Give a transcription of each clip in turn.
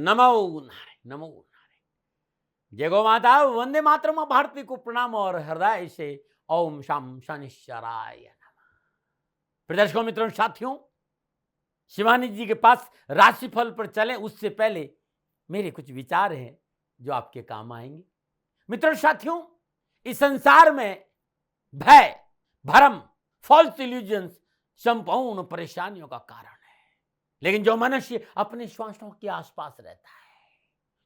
नमो नारायण, नमो नारायण। जय गौ माता, वंदे मातरम भारती को प्रणाम और हृदय से ओम शम शनिश्चराय नमः। प्रदर्शकों, मित्रों, साथियों, शिवानी जी के पास राशिफल पर चले उससे पहले मेरे कुछ विचार हैं जो आपके काम आएंगे। मित्रों, साथियों, इस संसार में भय, भ्रम, फॉल्स इल्यूजन्स संपूर्ण परेशानियों का कारण है। लेकिन जो मनुष्य अपने श्वासों के आसपास रहता है,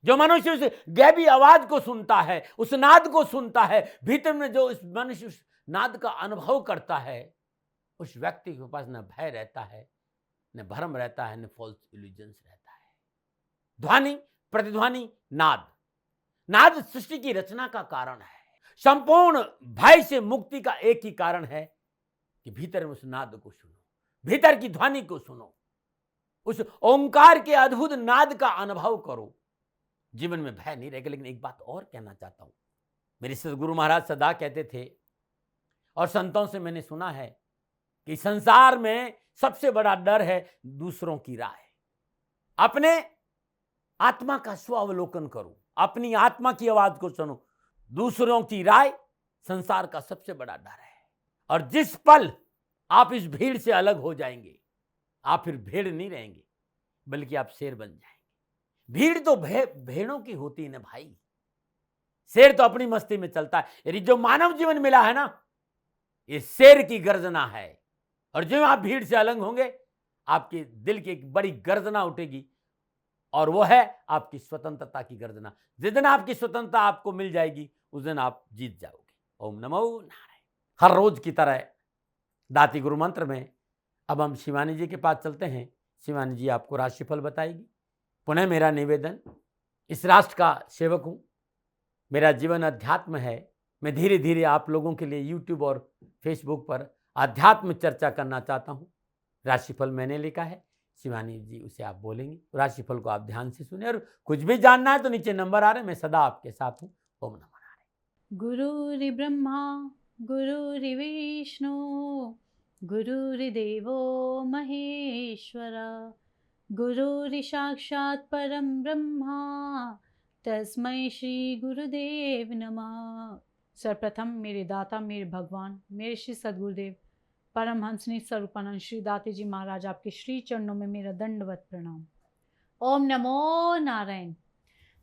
जो मनुष्य उस गैबी आवाज को सुनता है, उस नाद को सुनता है, भीतर में जो इस मनुष्य उस नाद का अनुभव करता है, उस व्यक्ति के पास न भय रहता है, न भ्रम रहता है, न फॉल्स इल्यूजन्स रहता है। ध्वनि, प्रतिध्वनि, नाद। नाद सृष्टि की रचना का कारण है। संपूर्ण भय से मुक्ति का एक ही कारण है कि भीतर में उस नाद को सुनो, भीतर की ध्वनि को सुनो, उस ओंकार के अद्भुत नाद का अनुभव करो। जीवन में भय नहीं रहेगा। लेकिन एक बात और कहना चाहता हूं। मेरे सदगुरु महाराज सदा कहते थे और संतों से मैंने सुना है कि संसार में सबसे बड़ा डर है दूसरों की राय। अपने आत्मा का स्वावलोकन करो, अपनी आत्मा की आवाज को सुनो। दूसरों की राय संसार का सबसे बड़ा डर है। और जिस पल आप इस भीड़ से अलग हो जाएंगे, आप फिर भेड़ नहीं रहेंगे, बल्कि आप शेर बन जाएंगे। भीड़ तो भेड़ों की होती है ना भाई। शेर तो अपनी मस्ती में चलता है। यदि जो मानव जीवन मिला है ना, ये शेर की गर्जना है। और जो आप भीड़ से अलग होंगे, आपके दिल की एक बड़ी गर्जना उठेगी, और वो है आपकी स्वतंत्रता की गर्जना। जिस दिन आपकी स्वतंत्रता आपको मिल जाएगी, उस दिन आप जीत जाओगे। ओम नमो नारायण। हर रोज की तरह दाती गुरु मंत्र में अब हम शिवानी जी के पास चलते हैं। शिवानी जी आपको राशिफल बताएगी। पुनः मेरा निवेदन, इस राष्ट्र का सेवक हूं, मेरा जीवन अध्यात्म है। मैं धीरे धीरे आप लोगों के लिए यूट्यूब और फेसबुक पर अध्यात्म चर्चा करना चाहता हूं। राशिफल मैंने लिखा है, शिवानी जी उसे आप बोलेंगे। राशिफल को आप ध्यान से सुने, और कुछ भी जानना है तो नीचे नंबर आ रहे हैं, मैं सदा आपके साथ हूं। ओम नमो नारायण। गुरुर्ब्रह्मा गुरुर्विष्णु गुरुर्देवो महेश्वरा गुरुर्साक्षात् परं ब्रह्मा तस्मै श्री गुरुदेव नमः। सर्वप्रथम मेरे दाता, मेरे भगवान, मेरे श्री सद्गुरुदेव परमहंस स्वरूपानंद श्री दाते जी महाराज, आपके श्री चरणों में मेरा दंडवत प्रणाम। ओम नमो नारायण।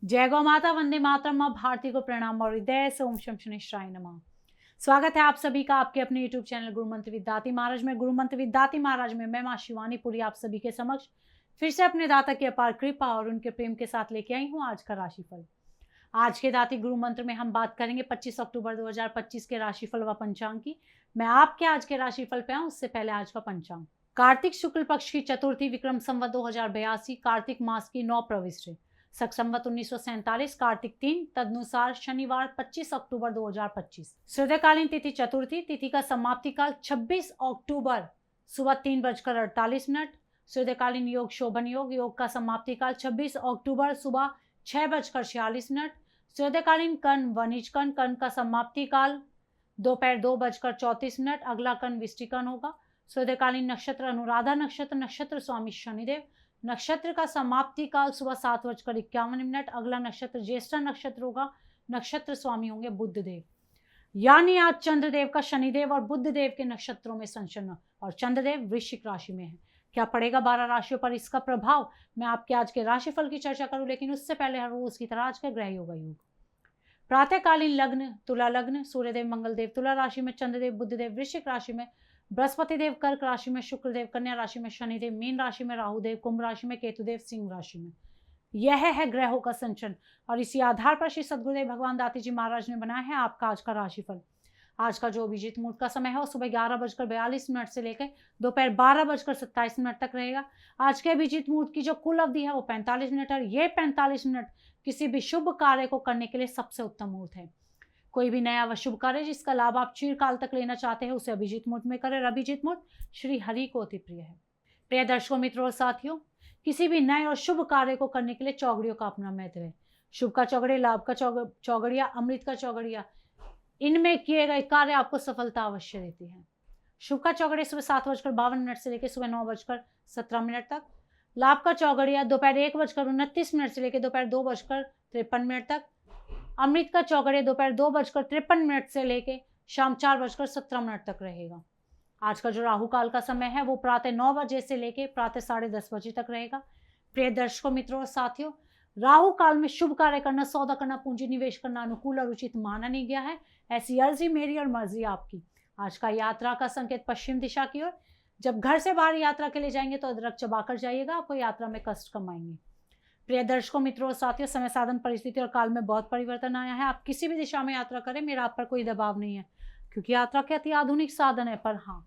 जय गौ माता, वंदे मातरम, माँ भारती को प्रणाम और हृदय से ओम शम शनिश्चराय नमः। स्वागत है आप सभी का आपके अपने यूट्यूब चैनल गुरु मंत्र विद दाती महाराज में। गुरु मंत्र विद दाती महाराज में मैं माँ शिवानी पुरी आप सभी के समक्ष फिर से अपने दाता की अपार कृपा और उनके प्रेम के साथ लेके आई हूँ आज का राशिफल। आज के दाती गुरु मंत्र में हम बात करेंगे 25 अक्टूबर 2025 के राशिफल व पंचांग की। मैं आपके आज के राशिफल पे आऊँ उससे पहले आज का पंचांग। कार्तिक शुक्ल पक्ष की चतुर्थी, विक्रम संवत 2082, कार्तिक मास की 9 प्रविष्टि, शक संवत 1947, कार्तिक 3, तदनुसार शनिवार 25 अक्टूबर 2025। सूर्यकालीन तिथि चतुर्थी, तिथि का समाप्ति काल 26 अक्टूबर सुबह 3:48। सूर्यकालीन योग शोभन योग, योग का समाप्ति काल 26 अक्टूबर सुबह 6:46। सूर्यकालीन कर्ण वनिज कर्ण, कर्ण का समाप्ति काल दोपहर 2:34। अगला कर्ण विष्टिकर्ण होगा। सूर्यकालीन नक्षत्र अनुराधा नक्षत्र, नक्षत्र स्वामी शनिदेव, नक्षत्र का समाप्ति काल सुबह 7:51। अगला नक्षत्र ज्येष्ठा नक्षत्र होगा, नक्षत्र स्वामी होंगे बुधदेव। यानी आज चंद्रदेव का शनिदेव और बुधदेव के नक्षत्रों में संचरण, और चंद्रदेव वृश्चिक राशि में है। क्या पड़ेगा 12 राशियों पर इसका प्रभाव, मैं आपके आज के राशिफल की चर्चा करूं, लेकिन उससे पहले हर रोज की तरह आज का ग्रह योग योग। प्रातःकालीन लग्न तुला लग्न, सूर्यदेव मंगलदेव तुला राशि में, चंद्रदेव बुधदेव वृश्चिक राशि में, बृहस्पति देव कर्क राशि में, शुक्रदेव कन्या राशि में, शनिदेव मीन राशि में, राहुदेव कुंभ राशि में, केतुदेव सिंह राशि में। यह है ग्रहों का संचरण, और इसी आधार पर श्री सद्गुरुदेव भगवान दाती जी महाराज ने बनाया है आपका आज का राशिफल। आज का जो अभिजीत मुहूर्त का समय है वो सुबह 11:42 से लेकर दोपहर 12:27 तक रहेगा। आज के अभिजीत मुहूर्त की जो कुल अवधि है वो 45 मिनट है। ये 45 मिनट किसी भी शुभ कार्य को करने के लिए सबसे उत्तम मुहूर्त है। कोई भी नया व शुभ कार्य जिसका लाभ आप चिरकाल तक लेना चाहते हैं उसे अभिजीत मुहूर्त में करें। अभिजीत मुहूर्त श्री हरि को अति प्रिय है। प्रिय दर्शकों, मित्रों और साथियों, किसी भी नए और शुभ कार्य को करने के लिए चौघड़ियों का अपना महत्व है। शुभ का चौघड़िया, लाभ का चौघड़िया, अमृत का चौघड़िया, इनमें किए गए कार्य आपको सफलता अवश्य देती है। शुभ का चौघड़िया सुबह 7:52 से लेकर सुबह 9:17 तक। लाभ का चौघड़िया दोपहर 1:29 से लेकर दोपहर 2:53 तक। अमृत का चौघड़िया दोपहर 2:53 से लेकर शाम 4:17 तक रहेगा। आज का जो राहु काल का समय है वो प्रातः 9 बजे से लेकर प्रातः 10:30 बजे तक रहेगा। प्रिय दर्शकों, मित्रों और साथियों, राहु काल में शुभ कार्य करना, सौदा करना, पूंजी निवेश करना अनुकूल और उचित माना नहीं गया है। ऐसी अर्जी मेरी और मर्जी आपकी। आज का यात्रा का संकेत पश्चिम दिशा की ओर। जब घर से बाहर यात्रा के लिए जाएंगे तो अदरक चबाकर जाइएगा, आपको यात्रा में कष्ट कम आएंगे। प्रिय दर्शकों, मित्रों और साथियों, समय साधन परिस्थिति और काल में बहुत परिवर्तन आया है। आप किसी भी दिशा में यात्रा करें, मेरा आप पर कोई दबाव नहीं है, क्योंकि यात्रा के अति आधुनिक साधन है। पर हाँ,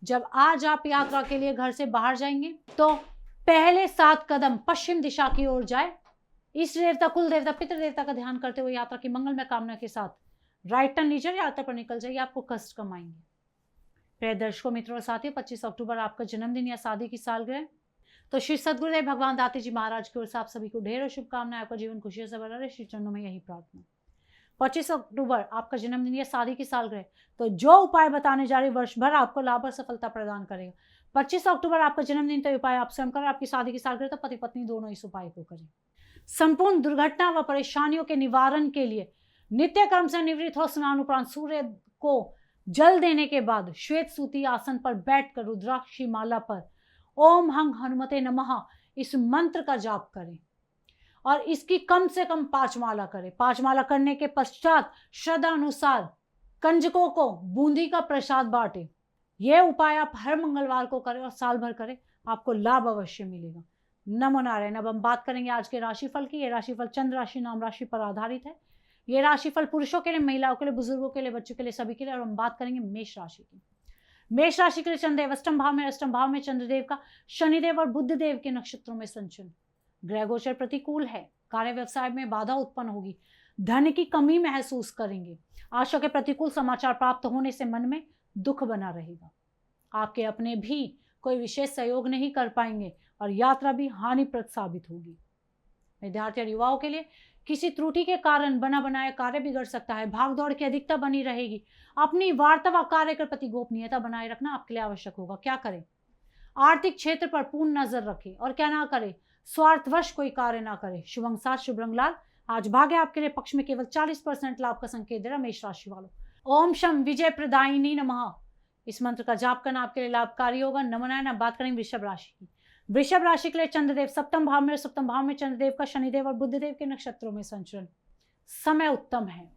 जब आज आप यात्रा के लिए घर से बाहर जाएंगे तो पहले 7 कदम पश्चिम दिशा की ओर जाए। इष्ट देवता, कुल देवता, पितृ देवता का ध्यान करते हुए यात्रा की मंगलमय कामना के साथ राइट टर्न लीजिए, यात्रा पर निकल जाइए, आपको कष्ट कम आएंगे। प्रिय दर्शकों, मित्रों और साथियों, 25 अक्टूबर आपका जन्मदिन या शादी की सालगिरह, तो श्री सद्गुरुदेव भगवान दाते जी महाराज की ओर से आप सभी को ढेरों शुभकामनाएं। आपका जीवन खुशियों से भरा रहे, श्री चरणों में यही प्रार्थना। 25 अक्टूबर आपका जन्मदिन या शादी की सालगिरह, तो जो उपाय बताने जा रहे वर्ष भर आपको लाभ और सफलता प्रदान करेगा। 25 अक्टूबर आपका जन्मदिन, तो उपाय आप स्वयं करें। आपकी शादी की सालगिरह, तो पति पत्नी दोनों इस उपाय को करें। संपूर्ण दुर्घटना व परेशानियों के निवारण के लिए नित्य कर्म से निवृत्त हो स्नान उपरांत सूर्य को जल देने के बाद श्वेत सूती आसन पर बैठकर रुद्राक्षी माला पर ओम हंग हनुमते नमः इस मंत्र का जाप करें और इसकी कम से कम 5 माला करें। 5 माला करने के पश्चात श्रद्धा अनुसार कंजकों को बूंदी का प्रसाद बांटे। यह उपाय आप हर मंगलवार को करें और साल भर करें, आपको लाभ अवश्य मिलेगा। नमो नारायण। अब हम बात करेंगे आज के राशिफल की। यह राशिफल चंद्र राशि नाम राशि पर आधारित है। यह राशिफल पुरुषों के लिए, महिलाओं के लिए, बुजुर्गों के लिए, बच्चों के लिए, सभी के लिए। और हम बात करेंगे मेष राशि की। मेष राशि के लिए चंद्रदेव अष्टम भाव में चंद्रदेव का शनिदेव और बुध देव के नक्षत्रों में संचरण। ग्रह गोचर प्रतिकूल है। कार्य व्यवसाय में बाधा उत्पन्न होगी। धन की कमी महसूस करेंगे। आशा के प्रतिकूल समाचार प्राप्त होने से मन में दुख बना रहेगा। आपके अपने भी कोई विशेष सहयोग नहीं कर पाएंगे और यात्रा भी हानिप्रद साबित होगी। विद्यार्थी और युवाओं के लिए किसी त्रुटि के कारण बना बनाया कार्य बिगड़ सकता है। भागदौड़ की अधिकता बनी रहेगी। अपनी वार्ता व कार्य के प्रति गोपनीयता बनाए रखना आपके लिए आवश्यक होगा। क्या करें? आर्थिक क्षेत्र पर पूर्ण नजर रखें और क्या ना करें, स्वार्थवश कोई कार्य ना करें। शुभ अंक 7, शुभ रंग लाल। आज भाग्य आपके लिए पक्ष में केवल 40% लाभ का संकेत दे रहा मेष राशि वालों। ओम शम विजय प्रदायिनी नमः इस मंत्र का जाप करना आपके लिए लाभकारी होगा। नमो नारायण। अब बात करेंगे वृषभ राशि की। वृषभ राशि के लिए चंद्रदेव सप्तम भाव में, सप्तम भाव में चंद्रदेव का शनिदेव और बुधदेव के नक्षत्रों में संचरण। समय उत्तम है।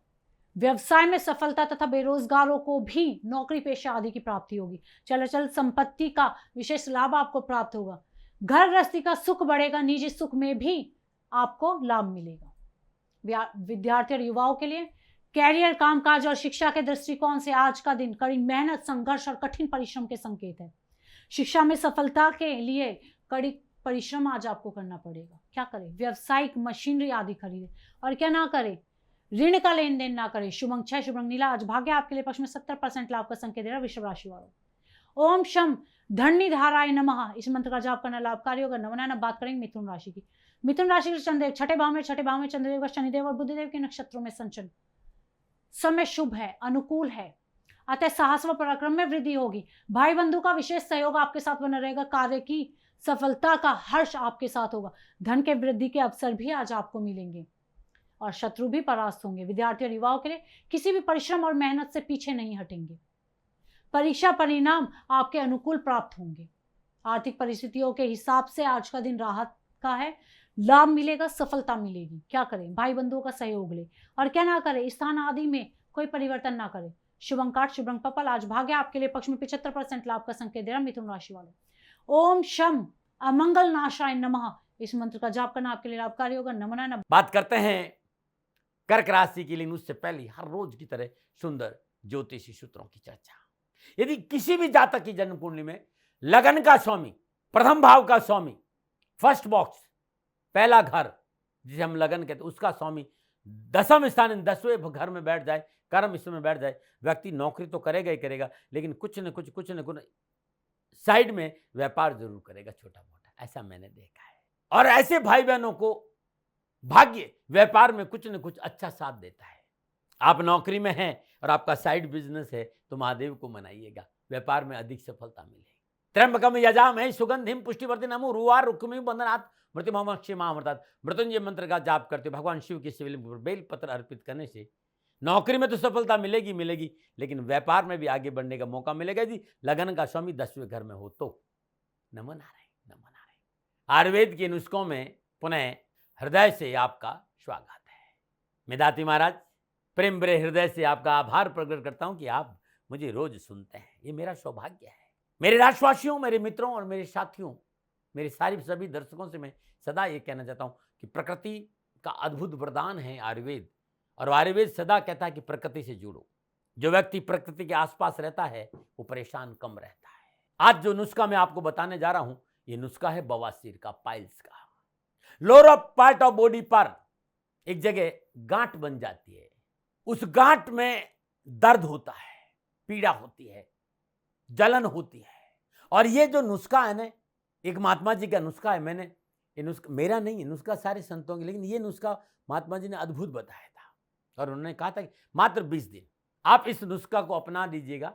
व्यवसाय में सफलता तथा बेरोजगारों को भी नौकरी पेशा आदि की प्राप्ति होगी। चल संपत्ति का विशेष लाभ आपको प्राप्त होगा। घर गृहस्थी का सुख बढ़ेगा। निजी सुख में भी आपको लाभ मिलेगा। विद्यार्थी और युवाओं के लिए कैरियर, कामकाज और शिक्षा के दृष्टिकोण से आज का दिन कड़ी मेहनत, संघर्ष और कठिन परिश्रम के संकेत है। शिक्षा में सफलता के लिए कड़ी परिश्रम आज आपको करना पड़ेगा। क्या करें? व्यवसायिक मशीनरी आदि खरीदें और क्या ना करें, ऋण का लेन देन ना करें। शुभ अंक 6, शुभ रंग नीला। आज भाग्य आपके लिए पक्ष में 70% लाभ का संकेत दे रहा वृषभ राशि वालों। ओम शम धन्यधाराय नमः इस मंत्र का जाप करना लाभकारी होगा। नवनाना। बात करेंगे मिथुन राशि की। मिथुन राशि के चंद्रदेव छठे भाव में चंद्रदेव का शनिदेव और बुधदेव के नक्षत्रों में संचरण। समय शुभ है, अनुकूल है, अतः साहस व पराक्रम में वृद्धि होगी। भाई बंधु का विशेष सहयोग आपके साथ बना रहेगा। कार्य की सफलता का हर्ष आपके साथ होगा। धन के वृद्धि के अवसर भी आज आपको मिलेंगे और शत्रु भी परास्त होंगे। विद्यार्थी और युवाओं के लिए किसी भी परिश्रम और मेहनत से पीछे नहीं हटेंगे। परीक्षा परिणाम आपके अनुकूल प्राप्त होंगे। आर्थिक परिस्थितियों के हिसाब से आज का दिन राहत का है। लाभ मिलेगा, सफलता मिलेगी। क्या करें? भाई बंधुओं का सहयोग ले और क्या ना करें, स्थान आदि में कोई परिवर्तन ना करें। शुभ अंक 8, शुभ रंग पर्पल। आज भाग्य आपके लिए पक्ष में 75% लाभ का संकेत दे रहा मिथुन राशि वालों। ओम शम अमंगल नाशाय नमः इस मंत्र का जाप करना आपके लिए लाभकारी होगा। नमना। बात करते हैं कर्क राशि के लिए। उससे पहले हर रोज की तरह सुंदर ज्योतिषी सूत्रों की चर्चा। यदि किसी भी जातक की जन्म कुंडली में लगन का स्वामी, प्रथम भाव का स्वामी, फर्स्ट बॉक्स, पहला घर जिसे हम लगन कहते हैं, उसका स्वामी 10वें स्थान 10वें घर में बैठ जाए, कर्म इसमें बैठ जाए, व्यक्ति नौकरी तो करेगा ही करेगा, लेकिन कुछ न कुछ साइड में व्यापार जरूर करेगा, छोटा मोटा। ऐसा मैंने देखा है। और ऐसे भाई बहनों को भाग्य व्यापार में कुछ न कुछ अच्छा साथ देता है। आप नौकरी में हैं और आपका साइड बिजनेस है तो महादेव को मनाइएगा, व्यापार में अधिक सफलता मिलेगी। त्र्यंबकम यजामहे सुगंधिम पुष्टिवर्धनम उर्वारुकमिव रुक्मिव बंधनात् मृत्युमोक्षमामृतात्। मृत्युंजय मंत्र का जाप करते भगवान शिव की शिवलिंग पर बेल पत्र अर्पित करने से नौकरी में तो सफलता मिलेगी मिलेगी, लेकिन व्यापार में भी आगे बढ़ने का मौका मिलेगा जी। लगन का स्वामी 10वें घर में हो तो। नमो नारायण, नमो नारायण। आयुर्वेद के नुस्खों में पुनः हृदय से आपका स्वागत है। मैं दाती महाराज प्रेम भरे हृदय से आपका आभार प्रकट करता हूं कि आप मुझे रोज सुनते हैं। ये मेरा सौभाग्य है। मेरे राष्ट्रवासियों, मेरे मित्रों और मेरे साथियों, मेरे सभी दर्शकों से मैं सदा ये कहना चाहता हूं कि प्रकृति का अद्भुत वरदान है आयुर्वेद, और आयुर्वेद सदा कहता है कि प्रकृति से जुड़ो। जो व्यक्ति प्रकृति के आसपास रहता है वो परेशान कम रहता है। आज जो नुस्खा मैं आपको बताने जा रहा हूं, ये नुस्खा है बवासीर का, पाइल्स का। लोअर पार्ट ऑफ बॉडी पर एक जगह गांठ बन जाती है, उस गांठ में दर्द होता है, पीड़ा होती है, जलन होती है। और ये जो नुस्खा है ना, एक महात्मा जी का नुस्खा है। मैंने ये नुस्खा मेरा नहीं है, नुस्खा सारे संतों के, लेकिन ये नुस्खा महात्मा जी ने अद्भुत बताया था। और उन्होंने कहा था कि मात्र 20 दिन आप इस नुस्खा को अपना लीजिएगा।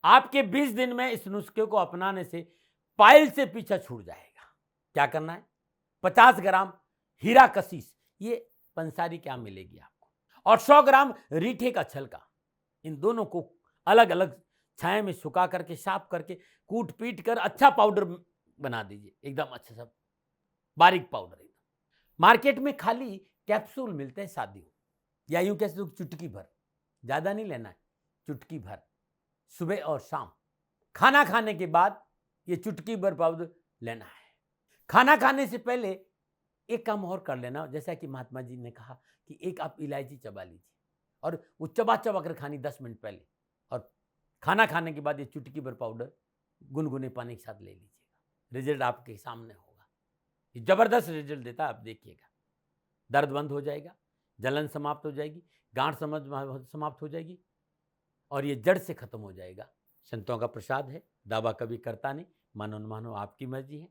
आपके 20 दिन में इस नुस्खे को अपनाने से पाइल से पीछा छूट जाएगा। क्या करना है? 50 ग्राम हीरा कशीस, ये पंसारी क्या मिलेगी आपको, और 100 ग्राम रीठे का छिलका। इन दोनों को अलग अलग छाया में सुखा करके, साफ करके, कूट पीट कर अच्छा पाउडर बना दीजिए, एकदम अच्छा सा बारीक पाउडर। एकदम मार्केट में खाली कैप्सूल मिलते हैं सादियों, या यूं कह सकते चुटकी भर, ज्यादा नहीं लेना है, चुटकी भर सुबह और शाम खाना खाने के बाद ये चुटकी भर पाउडर लेना है। खाना खाने से पहले एक काम और कर लेना, जैसा कि महात्मा जी ने कहा कि एक आप इलायची चबा लीजिए, और वो चबा चबा कर खानी 10 मिनट पहले, और खाना खाने के बाद ये चुटकी भर पाउडर गुनगुने पानी के साथ ले लीजिएगा। रिजल्ट आपके सामने होगा, ये जबरदस्त रिजल्ट देता है। आप देखिएगा, दर्द बंद हो जाएगा, जलन समाप्त हो जाएगी, गांठ समाप्त हो जाएगी, और ये जड़ से खत्म हो जाएगा। संतों का प्रसाद है, दावा कभी करता नहीं, मानो न मानो आपकी मर्जी है।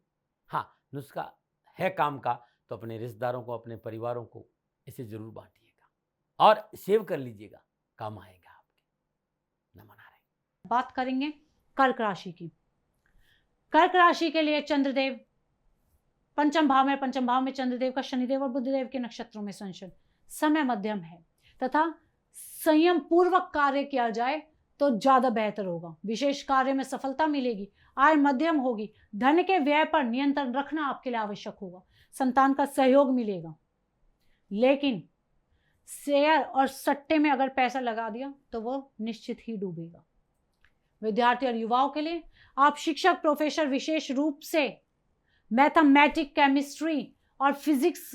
हाँ, नुस्खा है काम का, तो अपने रिश्तेदारों को, अपने परिवारों को इसे जरूर बांटिएगा और सेव कर लीजिएगा, काम आएगा आपके। नमो नारायण। बात करेंगे कर्क राशि की। कर्क राशि के लिए चंद्रदेव पंचम भाव में चंद्रदेव का शनिदेव और बुधदेव के नक्षत्रों में संचरण। समय मध्यम है तथा संयम पूर्वक कार्य किया जाए तो ज्यादा बेहतर होगा। विशेष कार्य में सफलता मिलेगी, आय मध्यम होगी, धन के व्यय पर नियंत्रण रखना आपके लिए आवश्यक होगा। संतान का सहयोग मिलेगा, लेकिन शेयर और सट्टे में अगर पैसा लगा दिया तो वो निश्चित ही डूबेगा। विद्यार्थी और युवाओं के लिए आप शिक्षक, प्रोफेसर, विशेष रूप से मैथमेटिक्स, केमिस्ट्री और फिजिक्स,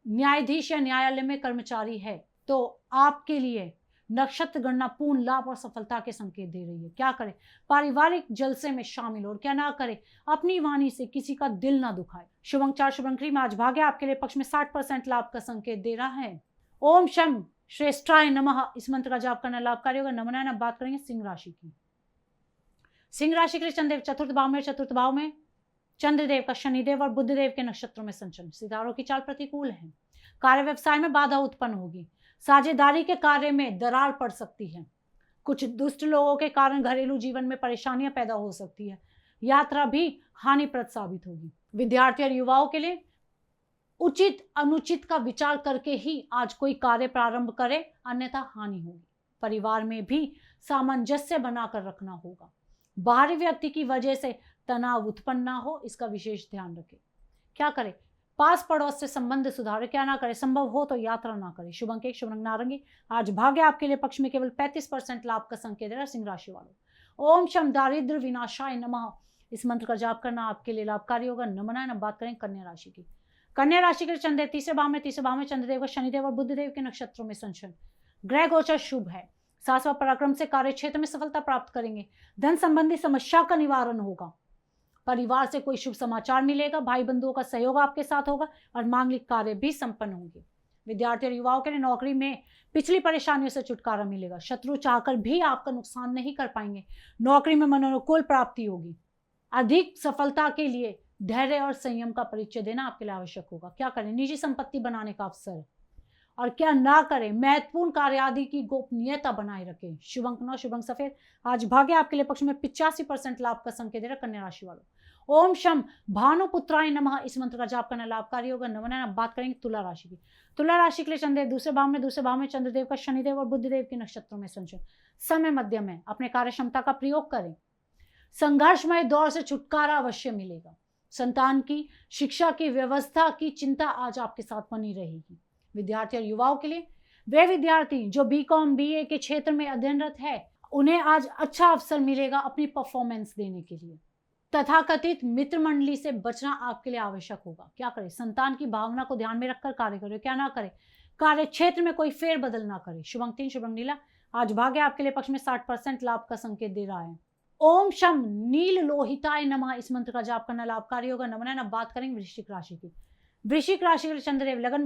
न्यायाधीश या न्यायालय में कर्मचारी है तो आपके लिए नक्षत्र गणना पूर्ण लाभ और सफलता के संकेत दे रही है। क्या करें? पारिवारिक जलसे में शामिल हो, और क्या ना करें, अपनी वाणी से किसी का दिल ना दुखाए। शुभ अंक 4, शुभ अंक 3 में आज भाग्य आपके लिए पक्ष में 60% लाभ का संकेत दे रहा है। ओम शम श्रेष्ठाय नमः, इस मंत्र का जाप करना लाभकारी होगा। नमनाय। अब बात करेंगे सिंह राशि की। सिंह राशि के लिए चंद्रदेव चतुर्थ भाव में चंद्रदेव का शनिदेव और बुधदेव के नक्षत्रों में संचरण। सितारों की चाल प्रतिकूल है, कार्य व्यवसाय में बाधा उत्पन्न होगी, साझेदारी के कार्य में दरार पड़ सकती है, कुछ दुष्ट लोगों के कारण घरेलू जीवन में परेशानियां पैदा हो सकती है, यात्रा भी हानिप्रद साबित होगी। विद्यार्थी और युवाओं के लिए उचित अनुचित का विचार करके ही आज कोई कार्य प्रारंभ करें, अन्यथा हानि होगी। परिवार में भी सामंजस्य बनाकर रखना होगा। बाहरी व्यक्ति की वजह से तनाव उत्पन्न ना हो, इसका विशेष ध्यान रखें। क्या करें? पास पड़ोस से संबंध सुधारे, क्या ना करें, संभव हो तो यात्रा ना करें। शुभ अंक 1, शुभ रंग नारंगी। आज भाग्य आपके लिए पक्ष में केवल 35% लाभ का संकेत दे रहा है। सिंह राशि वालों, ओम शम दारिद्र विनाशाय नमः, इस मंत्र का जाप करना आपके लिए लाभकारी होगा। नमनाय। अब बात करें कन्या राशि की। कन्या राशि के चंद्र तीसरे भाव में चंद्रदेव का शनिदेव और बुधदेव के नक्षत्रों में संचरण। ग्रह गोचर शुभ है, साहस व पराक्रम से कार्य क्षेत्र में सफलता प्राप्त करेंगे। धन संबंधी समस्या का निवारण होगा। परिवार से कोई शुभ समाचार मिलेगा, भाई बंधुओं का सहयोग आपके साथ होगा और मांगलिक कार्य भी संपन्न होंगे। विद्यार्थी और युवाओं के लिए नौकरी में पिछली परेशानियों से छुटकारा मिलेगा। शत्रु चाहकर भी आपका नुकसान नहीं कर पाएंगे। नौकरी में मनोनुकूल प्राप्ति होगी। अधिक सफलता के लिए धैर्य और संयम का परिचय देना आपके लिए आवश्यक होगा। क्या करें? निजी संपत्ति बनाने का अवसर, और क्या ना करें, महत्वपूर्ण कार्य आदि की गोपनीयता बनाए रखें। शुभ अंक 9, शुभ अंक सफेद। आज भाग्य आपके लिए पक्ष में 85% लाभ का संकेत दे रहा कन्या राशि वालों। ओम शम भानुपुत्राय नमः इस मंत्र का जाप करना लाभकारी होगा। नमन। अब बात करेंगे तुला राशि की। तुला राशि के लिए चंद्रदेव दूसरे भाव में चंद्रदेव का शनिदेव और बुद्धदेव के नक्षत्रों में संचरण। समय मध्यम है, अपने कार्य क्षमता का प्रयोग करें। संघर्षमय दौर से छुटकारा अवश्य मिलेगा। संतान की शिक्षा की व्यवस्था की चिंता आज आपके साथ बनी रहेगी। विद्यार्थी और युवाओं के लिए, वे विद्यार्थी जो बीकॉम बीए के क्षेत्र में अध्ययनरत है, उन्हें आज अच्छा अवसर मिलेगा अपनी परफॉर्मेंस देने के लिए। तथाकथित मित्र मंडली से बचना आपके लिए आवश्यक होगा। क्या करें, संतान की भावना को ध्यान में रखकर कार्य करें। क्या ना करें, कार्य क्षेत्र में कोई फेरबदल ना करें। शुभ अंक 3, शुभ अंक नीला। आज भाग्य आपके लिए पक्ष में 60% लाभ का संकेत दे रहा है। ओम शम नील लोहिताय नमः इस मंत्र का जाप करना लाभकारी होगा। नमन। अब बात करेंगे वृश्चिक राशि की। वृश्चिक राशि के चंद्रदेव लगन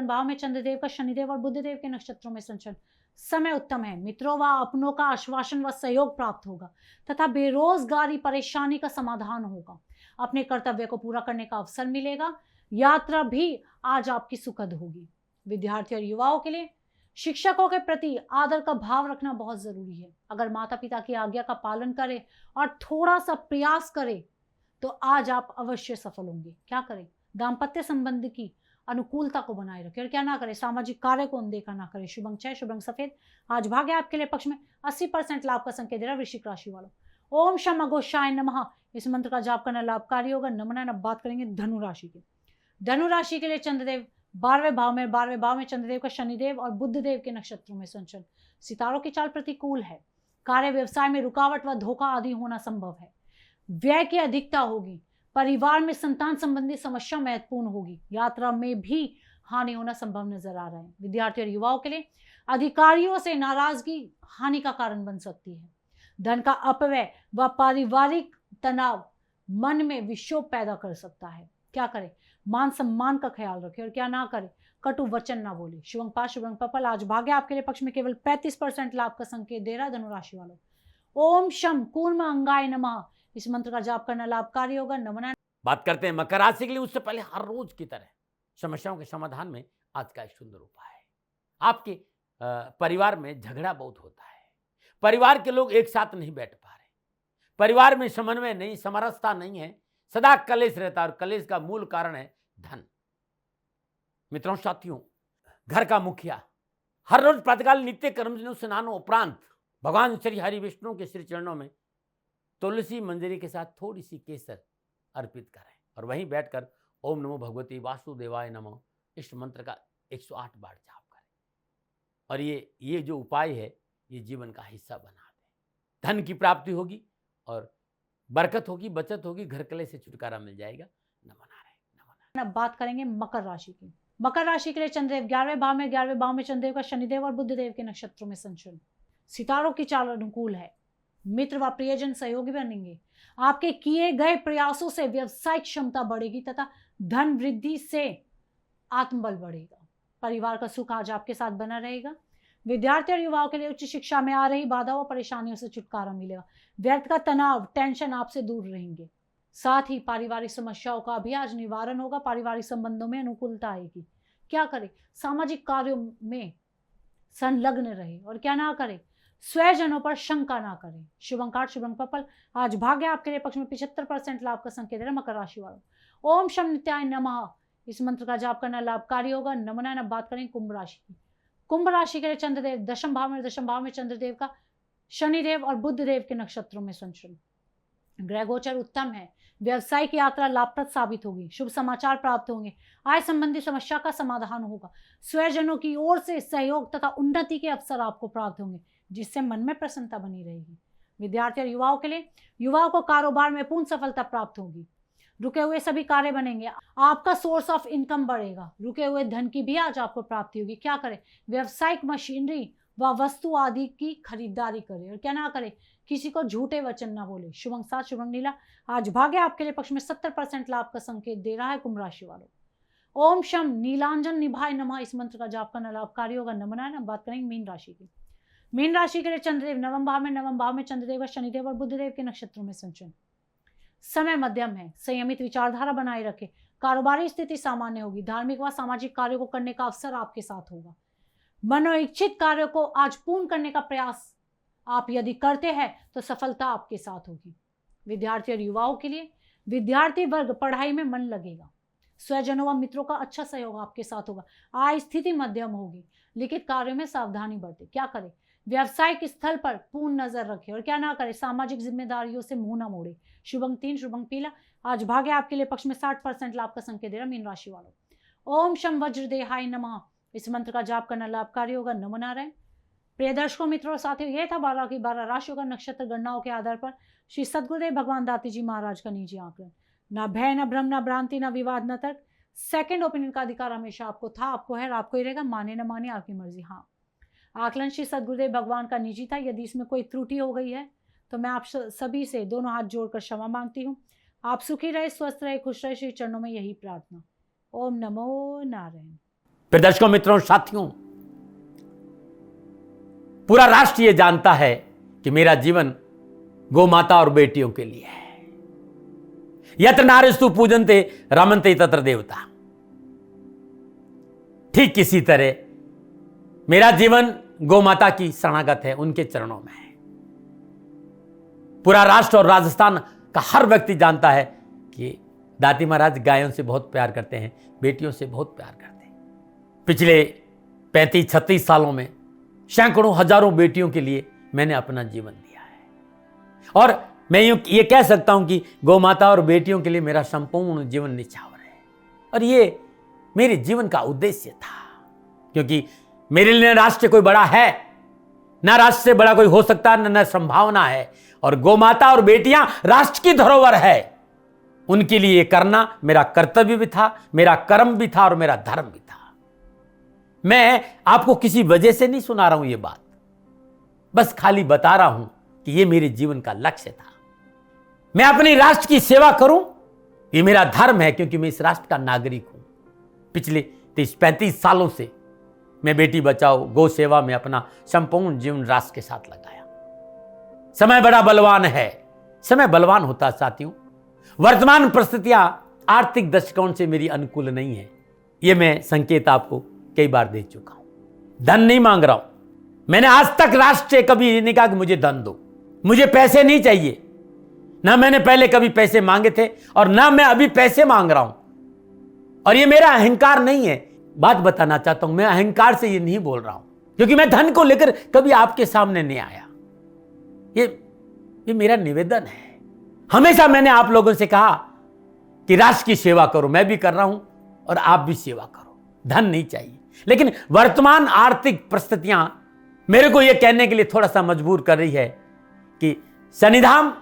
भाव में चंद्रदेव का शनिदेव और बुद्धदेव के नक्षत्रों में संचरण। समय उत्तम है, मित्रों व अपनों का आश्वासन व सहयोग प्राप्त होगा तथा बेरोजगारी परेशानी का समाधान होगा। अपने कर्तव्य को पूरा करने का अवसर मिलेगा। यात्रा भी आज आपकी सुखद होगी। विद्यार्थी और युवाओं के लिए, शिक्षकों के प्रति आदर का भाव रखना बहुत जरूरी है। अगर माता पिता की आज्ञा का पालन करें और थोड़ा सा प्रयास करें तो आज आप अवश्य सफल होंगे। क्या करें, दाम्पत्य संबंध की अनुकूलता को बनाए रखें। और क्या ना करें, सामाजिक कार्य को अनदेखा ना करें। शुभ अंक 6, शुभ अंक सफेद। आज भाग्य आपके लिए पक्ष में 80% लाभ का संकेत दे रहा वृश्चिक राशि वालों। ओम शम अघोषाय नमः इस मंत्र का जाप करना लाभकारी होगा। नमन। अब बात करेंगे धनु राशि की। धनु राशि के लिए चंद्रदेव 12वें भाव में चंद्रदेव का शनिदेव और बुद्धदेव के नक्षत्रों में संचरण। सितारों की चाल प्रतिकूल है। कार्य व्यवसाय में रुकावट व धोखा आदि होना संभव है। व्यय की अधिकता होगी। परिवार में संतान संबंधी समस्या महत्वपूर्ण होगी। यात्रा में भी हानि होना संभव नजर आ रहा है। विद्यार्थी और युवाओं के लिए, अधिकारियों से नाराजगी हानि का कारण बन सकती है। धन का अपव्यय व पारिवारिक तनाव मन में विक्षोभ पैदा कर सकता है। क्या करें, मान सम्मान का ख्याल रखें। और क्या ना करें, कटु वचन ना बोले। शुभ अंक 5, शुभ अंक पर्पल। आज भाग्य आपके लिए पक्ष में केवल 35% लाभ का संकेत दे रहा है धनु राशि वालों। ओम शम कूर्म अंगाय नमः इस मंत्र का जाप करना लाभकारी होगा। नमन। बात करते हैं मकर राशि के लिए। उससे पहले हर रोज की तरह समस्याओं के समाधान में आज का एक सुंदर उपाय है। आपके परिवार में झगड़ा बहुत होता है, परिवार के लोग एक साथ नहीं बैठ पा रहे, परिवार में समन्वय नहीं, समरसता नहीं है, सदा कलेश रहता है और कलेश का मूल कारण है धन। मित्रों साथियों, घर का मुखिया हर रोज प्रातःकाल नित्य कर्म स्नानों उपरांत भगवान श्री हरि विष्णु के श्री चरणों में तुलसी मंजरी के साथ थोड़ी सी केसर अर्पित करें और वहीं बैठकर ओम नमो भगवती वासुदेवाय नमः इस मंत्र का 108 बार जाप करें। और ये जो उपाय है ये जीवन का हिस्सा बना दें। धन की प्राप्ति होगी और बरकत होगी, बचत होगी, घर कलेश से छुटकारा मिल जाएगा। नमन आ रहे। अब बात करेंगे मकर राशि की। मकर राशि के लिए चंद्रदेव 11वें भाव में चंद्रदेव का शनिदेव और बुद्धदेव के नक्षत्रों में संचरण। सितारों की चाल अनुकूल है। मित्र व प्रियजन सहयोगी बनेंगे। आपके किए गए प्रयासों से व्यवसायिक क्षमता बढ़ेगी तथा धन वृद्धि से आत्मबल बढ़ेगा। परिवार का सुख आज आपके साथ बना रहेगा। विद्यार्थी और युवाओं के लिए उच्च शिक्षा में आ रही बाधाओं और परेशानियों से छुटकारा मिलेगा। व्यर्थ का तनाव, टेंशन आपसे दूर रहेंगे। साथ ही पारिवारिक समस्याओं का भी आज निवारण होगा। पारिवारिक संबंधों में अनुकूलता आएगी। क्या करें, सामाजिक कार्यों में संलग्न रहे। और क्या ना करें, स्वजनों पर शंका ना करें। शुभ अंक 8, शुभ अंक पर्पल। आज भाग्य आपके लिए पक्ष में 75% लाभ का संकेत है मकर राशि वालों। ओम शम नित्याय नमः इस मंत्र का जाप करना लाभकारी होगा। नमन। अब बात करें कुंभ राशि की। कुंभ राशि के लिए चंद्रदेव 10वें भाव में चंद्रदेव का शनिदेव और बुद्धदेव के नक्षत्रों में संचरण। ग्रह गोचर उत्तम है। व्यवसायिक यात्रा लाभप्रद साबित होगी। शुभ समाचार प्राप्त होंगे। आय संबंधी समस्या का समाधान होगा। स्वजनों की ओर से सहयोग तथा उन्नति के अवसर आपको प्राप्त होंगे, जिससे मन में प्रसन्नता बनी रहेगी। विद्यार्थी और युवाओं के लिए, युवाओं को कारोबार में पूर्ण सफलता प्राप्त होगी। रुके हुए सभी कार्य बनेंगे। आपका सोर्स ऑफ इनकम बढ़ेगा। रुके हुए धन की भी आज आपको प्राप्ति होगी। क्या करें, व्यावसायिक मशीनरी व वस्तु आदि की खरीदारी करें। और क्या ना करें, किसी को झूठे वचन ना बोले। शुभ अंक 7, शुभ अंक नीला। आज भाग्य आपके लिए पक्ष में 70% लाभ का संकेत दे रहा है कुंभ राशि वालों। ओम शम नीलांजन निभाय नमः इस मंत्र का जाप करना लाभकारी होगा। नमन। बात करेंगे मीन राशि की। मीन राशि के लिए चंद्रदेव 9वें भाव में चंद्रदेव और शनिदेव और बुद्धदेव के नक्षत्रों में संचरण। समय मध्यम है। संयमित विचारधारा बनाए रखें। कारोबारी स्थिति सामान्य होगी। धार्मिक व सामाजिक कार्यों को करने का अवसर आपके साथ होगा। मनोइच्छित कार्यों को आज पूर्ण करने का प्रयास आप यदि करते हैं तो सफलता आपके साथ होगी। विद्यार्थी और युवाओं के लिए विद्यार्थी वर्ग पढ़ाई में मन लगेगा। स्वजनों व मित्रों का अच्छा सहयोग आपके साथ होगा। आय स्थिति मध्यम होगी। लिखित कार्यों में सावधानी बरतें। क्या करें? व्यावसायिक स्थल पर पूर्ण नजर रखें और क्या ना करें, सामाजिक जिम्मेदारियों से मुंह ना मोड़े। शुभ अंक 3, शुभ अंक पीला। आज भाग्य आपके लिए पक्ष में 60% लाभ का संकेत दे रहा मीन राशि वालों। ओम शम वज्रदेहाय नमः, इस मंत्र का जाप करना लाभकारी होगा। नमो नारायण। प्रिय दर्शकों, मित्रों और साथियों, यह था 12 की 12 राशियों का नक्षत्र गणनाओं के आधार पर श्री सद्गुरुदेव भगवान दाती जी महाराज का निजी आकलन। ना भय, ना भ्रम, ना भ्रांति, ना विवाद, न तर्क। सेकंड ओपिनियन का अधिकार हमेशा आपको था, आपको है और आपको ही रहेगा। माने न माने आपकी मर्जी। हाँ, आकलन श्री सद्गुरुदेव भगवान का निजी था। यदि इसमें कोई त्रुटि हो गई है तो मैं आप सभी से दोनों हाथ जोड़कर क्षमा मांगती हूँ। आप सुखी रहे, स्वस्थ रहे, खुश रहे, श्री चरणों में यही प्रार्थना। ओम नमो नारायण। फिर दर्शकों, मित्रों, साथियों, पूरा राष्ट्र ये जानता है कि मेरा जीवन गौ माता और बेटियों के लिए है। यत्र नारीस्तु पूजन्ते रमन्ते तत्र देवता। ठीक किसी तरह मेरा जीवन गौ माता की शरणागत है, उनके चरणों में है। पूरा राष्ट्र और राजस्थान का हर व्यक्ति जानता है कि दाती महाराज गायों से बहुत प्यार करते हैं, बेटियों से बहुत प्यार करते हैं। पिछले 35-36 सालों में सैकड़ों हजारों बेटियों के लिए मैंने अपना जीवन दिया है और मैं ये कह सकता हूं कि गौ माता और बेटियों के लिए मेरा संपूर्ण जीवन निछावर है। और ये मेरे जीवन का उद्देश्य था, क्योंकि मेरे लिए राष्ट्र कोई बड़ा है, ना राष्ट्र से बड़ा कोई हो सकता है, न संभावना है। और गौ माता और बेटियां राष्ट्र की धरोहर है। उनके लिए ये करना मेरा कर्तव्य भी था, मेरा कर्म भी था और मेरा धर्म भी था। मैं आपको किसी वजह से नहीं सुना रहा हूं ये बात, बस खाली बता रहा हूं कि ये मेरे जीवन का लक्ष्य था। मैं अपने राष्ट्र की सेवा करूं, ये मेरा धर्म है, क्योंकि मैं इस राष्ट्र का नागरिक हूं। पिछले 30-35 सालों से मैं बेटी बचाओ, गौ सेवा में अपना संपूर्ण जीवन राष्ट्र के साथ लगाया। समय बड़ा बलवान है, समय बलवान होता है साथियों। वर्तमान परिस्थितियां आर्थिक दृष्टिकोण से मेरी अनुकूल नहीं है, यह मैं संकेत आपको कई बार दे चुका हूं। धन नहीं मांग रहा हूं। मैंने आज तक राष्ट्र से कभी ये नहीं कहा कि मुझे धन दो, मुझे पैसे नहीं चाहिए। ना मैंने पहले कभी पैसे मांगे थे और ना मैं अभी पैसे मांग रहा हूं। और ये मेरा अहंकार नहीं है। बात बताना चाहता हूं, मैं अहंकार से ये नहीं बोल रहा हूं, क्योंकि मैं धन को लेकर कभी आपके सामने नहीं आया। ये मेरा निवेदन है। हमेशा मैंने आप लोगों से कहा कि राष्ट्र की सेवा करो, मैं भी कर रहा हूं और आप भी सेवा करो। धन नहीं चाहिए, लेकिन वर्तमान आर्थिक परिस्थितियां मेरे को यह कहने के लिए थोड़ा सा मजबूर कर रही है कि शनिधाम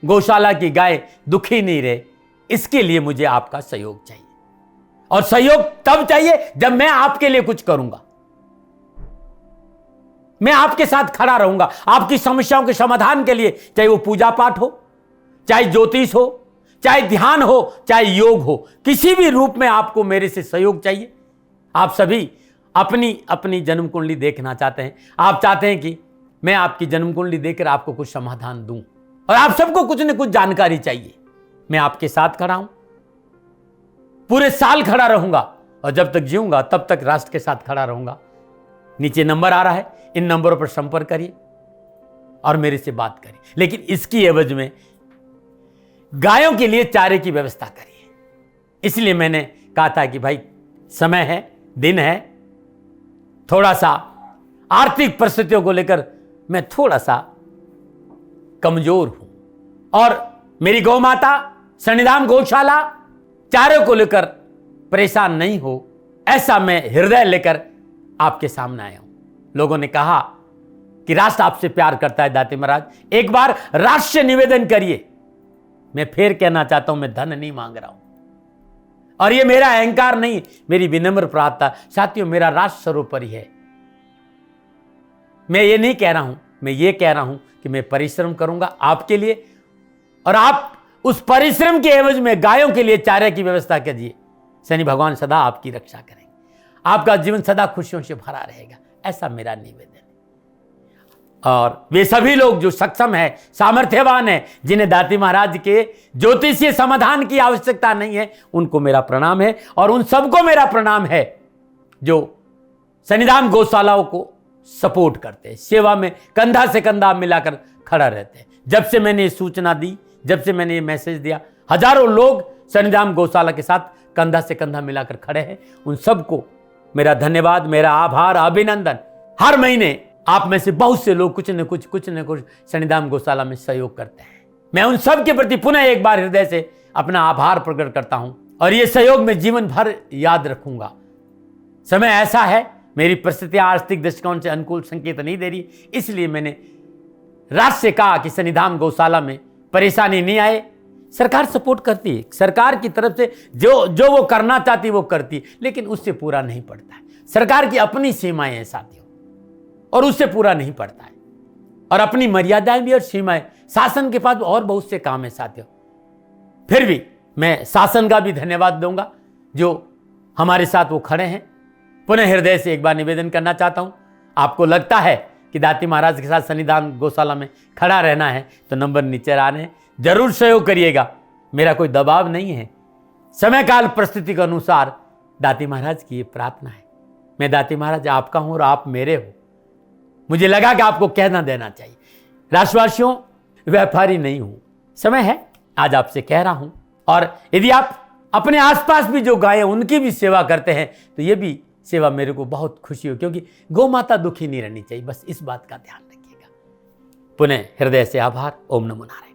गौशाला की गाय दुखी नहीं रहे, इसके लिए मुझे आपका सहयोग चाहिए। और सहयोग तब चाहिए जब मैं आपके लिए कुछ करूंगा। मैं आपके साथ खड़ा रहूंगा, आपकी समस्याओं के समाधान के लिए, चाहे वो पूजा पाठ हो, चाहे ज्योतिष हो, चाहे ध्यान हो, चाहे योग हो, किसी भी रूप में आपको मेरे से सहयोग चाहिए। आप सभी अपनी अपनी जन्म कुंडली देखना चाहते हैं। आप चाहते हैं कि मैं आपकी जन्म कुंडली देखकर आपको कुछ समाधान दूं, और आप सबको कुछ न कुछ जानकारी चाहिए। मैं आपके साथ खड़ा हूं, पूरे साल खड़ा रहूंगा, और जब तक जीऊंगा तब तक राष्ट्र के साथ खड़ा रहूंगा। नीचे नंबर आ रहा है, इन नंबरों पर संपर्क करिए और मेरे से बात करिए। लेकिन इसकी एवज में गायों के लिए चारे की व्यवस्था करिए। इसलिए मैंने कहा था कि भाई समय है, दिन है, थोड़ा सा आर्थिक परिस्थितियों को लेकर मैं थोड़ा सा कमजोर हूं, और मेरी गौ माता शनिधाम गौशाला चारे को लेकर परेशान नहीं हो, ऐसा मैं हृदय लेकर आपके सामने आया हूं। लोगों ने कहा कि राष्ट्र आपसे प्यार करता है दाती महाराज, एक बार राष्ट्र से निवेदन करिए। मैं फिर कहना चाहता हूं, मैं धन नहीं मांग रहा हूं, और ये मेरा अहंकार नहीं, मेरी विनम्र प्रार्थना। साथियों, मेरा राष्ट्र सर्वोपरि है। मैं ये नहीं कह रहा हूं, मैं ये कह रहा हूं कि मैं परिश्रम करूंगा आपके लिए, और आप उस परिश्रम के एवज में गायों के लिए चारे की व्यवस्था कीजिए। शनि भगवान सदा आपकी रक्षा करेंगे, आपका जीवन सदा खुशियों से भरा रहेगा, ऐसा मेरा निवेदन है। और वे सभी लोग जो सक्षम है, सामर्थ्यवान है, जिन्हें दाती महाराज के ज्योतिषीय समाधान की आवश्यकता नहीं है, उनको मेरा प्रणाम है। और उन सबको मेरा प्रणाम है जो सन्निधान गौशालाओं को सपोर्ट करते हैं, सेवा में कंधा से कंधा मिलाकर खड़ा रहते हैं। जब से मैंने ये सूचना दी, जब से मैंने ये मैसेज दिया, हजारों लोग सन्निधान गौशाला के साथ कंधा से कंधा मिलाकर खड़े हैं। उन सबको मेरा धन्यवाद, मेरा आभार, अभिनंदन। हर महीने आप में से बहुत से लोग कुछ न कुछ सन्निधान गौशाला में सहयोग करते हैं। मैं उन सब के प्रति पुनः एक बार हृदय से अपना आभार प्रकट करता हूं और ये सहयोग मैं जीवन भर याद रखूंगा। समय ऐसा है, मेरी परिस्थितियां आर्थिक दृष्टिकोण से अनुकूल संकेत नहीं दे रही, इसलिए मैंने राज से कहा कि सन्निधान गौशाला में परेशानी नहीं आए। सरकार सपोर्ट करती है, सरकार की तरफ से जो वो करना चाहती है वो करती है, लेकिन उससे पूरा नहीं पड़ता है। सरकार की अपनी सीमाएं हैं साथियों, और उससे पूरा नहीं पड़ता है, और अपनी मर्यादाएं भी और सीमाएं। शासन के पास और बहुत से काम है साथियों। फिर भी मैं शासन का भी धन्यवाद दूंगा जो हमारे साथ वो खड़े हैं। पुनः हृदय से एक बार निवेदन करना चाहता हूं, आपको लगता है कि दाती महाराज के साथ सन्निधान गौशाला में खड़ा रहना है तो नंबर नीचे आ रहे हैं, जरूर सहयोग करिएगा। मेरा कोई दबाव नहीं है, समय काल परिस्थिति के अनुसार दाती महाराज की ये प्रार्थना है। मैं दाती महाराज आपका हूं और आप मेरे हो। मुझे लगा कि आपको कहना देना चाहिए। राष्ट्रवासियों, व्यापारी नहीं हूं, समय है आज आपसे कह रहा हूं। और यदि आप अपने आसपास भी जो गाय उनकी भी सेवा करते हैं तो ये भी सेवा मेरे को बहुत खुशी हो, क्योंकि गौ माता दुखी नहीं रहनी चाहिए। बस इस बात का ध्यान रखिएगा। पुनः हृदय से आभार। ओम नमो नारायण।